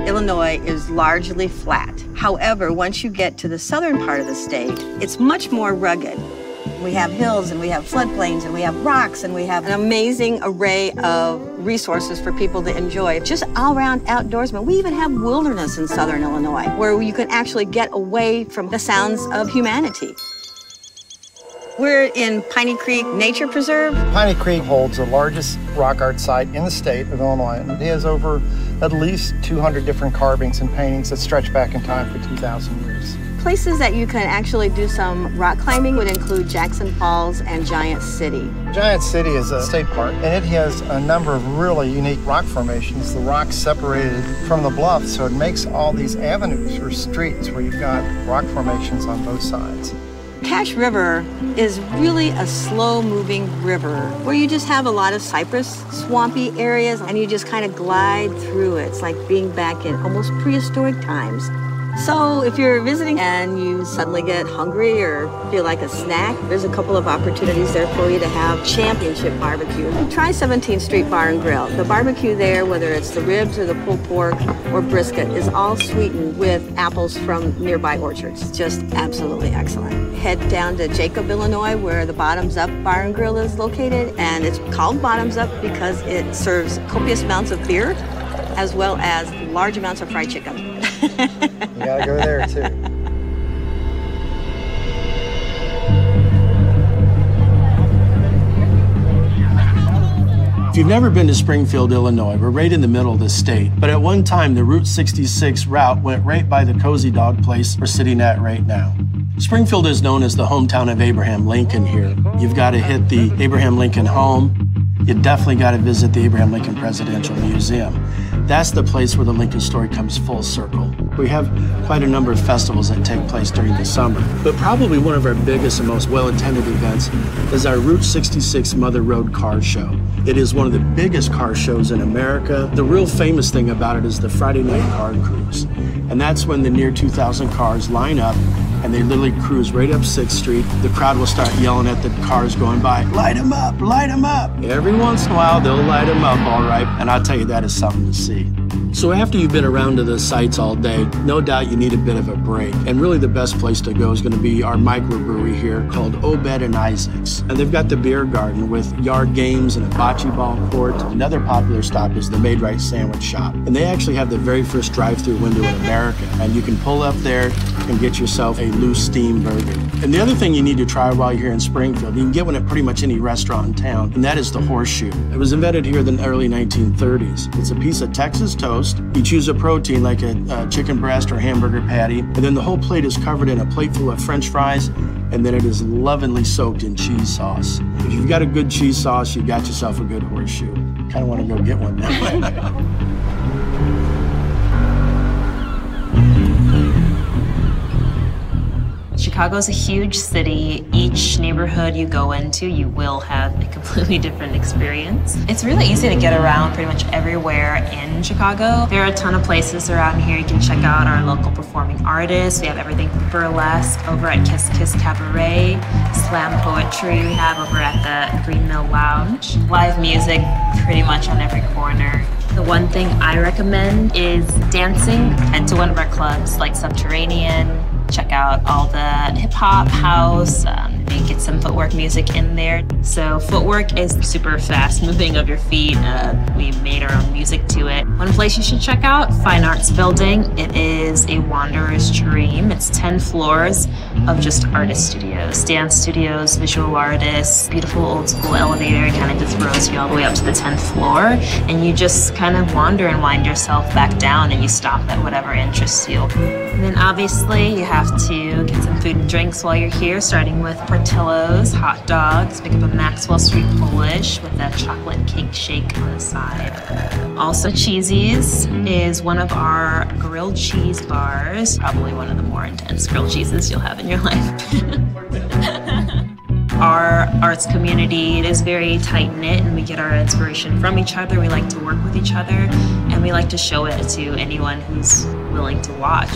Illinois is largely flat. However, once you get to the southern part of the state, it's much more rugged. We have hills and we have floodplains and we have rocks and we have an amazing array of resources for people to enjoy. Just all-around outdoorsmen. We even have wilderness in southern Illinois where you can actually get away from the sounds of humanity. We're in Piney Creek Nature Preserve. Piney Creek holds the largest rock art site in the state of Illinois. And it has over at least 200 different carvings and paintings that stretch back in time for 2,000 years. Places that you can actually do some rock climbing would include Jackson Falls and Giant City. Giant City is a state park, and it has a number of really unique rock formations. The rock's separated from the bluff, so it makes all these avenues or streets where you've got rock formations on both sides. Cache River is really a slow-moving river where you just have a lot of cypress, swampy areas, and you just kind of glide through it. It's like being back in almost prehistoric times. So if you're visiting and you suddenly get hungry or feel like a snack, there's a couple of opportunities there for you to have championship barbecue. Try 17th Street Bar and Grill. The barbecue there, whether it's the ribs or the pulled pork or brisket, is all sweetened with apples from nearby orchards. Just absolutely excellent. Head down to Jacob, Illinois, where the Bottoms Up Bar and Grill is located, and it's called Bottoms Up because it serves copious amounts of beer as well as large amounts of fried chicken. You gotta go there too. If you've never been to Springfield, Illinois, we're right in the middle of the state. But at one time, the Route 66 route went right by the Cozy Dog place we're sitting at right now. Springfield is known as the hometown of Abraham Lincoln here. You've got to hit the Abraham Lincoln home. You definitely got to visit the Abraham Lincoln Presidential Museum. That's the place where the Lincoln story comes full circle. We have quite a number of festivals that take place during the summer, but probably one of our biggest and most well-attended events is our Route 66 Mother Road Car Show. It is one of the biggest car shows in America. The real famous thing about it is the Friday night car cruise. And that's when the near 2,000 cars line up and they literally cruise right up 6th Street. The crowd will start yelling at the cars going by, "Light them up, light them up." Every once in a while, they'll light them up all right, and I'll tell you, that is something to see. So after you've been around to the sites all day, no doubt you need a bit of a break. And really the best place to go is going to be our microbrewery here called Obed and Isaac's. And they've got the beer garden with yard games and a bocce ball court. Another popular stop is the Made Right Sandwich Shop. And they actually have the very first drive-through window in America. And you can pull up there and get yourself a loose steam burger. And the other thing you need to try while you're here in Springfield, you can get one at pretty much any restaurant in town, and that is the horseshoe. It was invented here in the early 1930s. It's a piece of Texas toast. You choose a protein like a chicken breast or hamburger patty, and then the whole plate is covered in a plate full of French fries, and then it is lovingly soaked in cheese sauce. If you've got a good cheese sauce, you got yourself a good horseshoe. Kind of want to go get one now. Chicago's a huge city. Each neighborhood you go into, you will have a completely different experience. It's really easy to get around pretty much everywhere in Chicago. There are a ton of places around here. You can check out our local performing artists. We have everything from burlesque over at Kiss Kiss Cabaret, slam poetry we have over at the Green Mill Lounge, live music pretty much on every corner. The one thing I recommend is dancing. Head to one of our clubs like Subterranean. Check out all the hip-hop, house, maybe get some footwork music in there. So footwork is super fast moving of your feet. We made our own music to it. One place you should check out, Fine Arts Building. It is a wanderer's dream. It's 10 floors of just artist studios, dance studios, visual artists, beautiful old school elevator. It kind of just throws you all the way up to the 10th floor. And you just kind of wander and wind yourself back down and you stop at whatever interests you. And then obviously you have to get some food and drinks while you're here, starting with Portillo's, hot dogs, pick up a Maxwell Street Polish with a chocolate cake shake on the side. Also Cheesy's is one of our grilled cheese bars, probably one of the more intense grilled cheeses you'll have in your life. Our arts community, it is very tight-knit and we get our inspiration from each other. We like to work with each other and we like to show it to anyone who's willing to watch.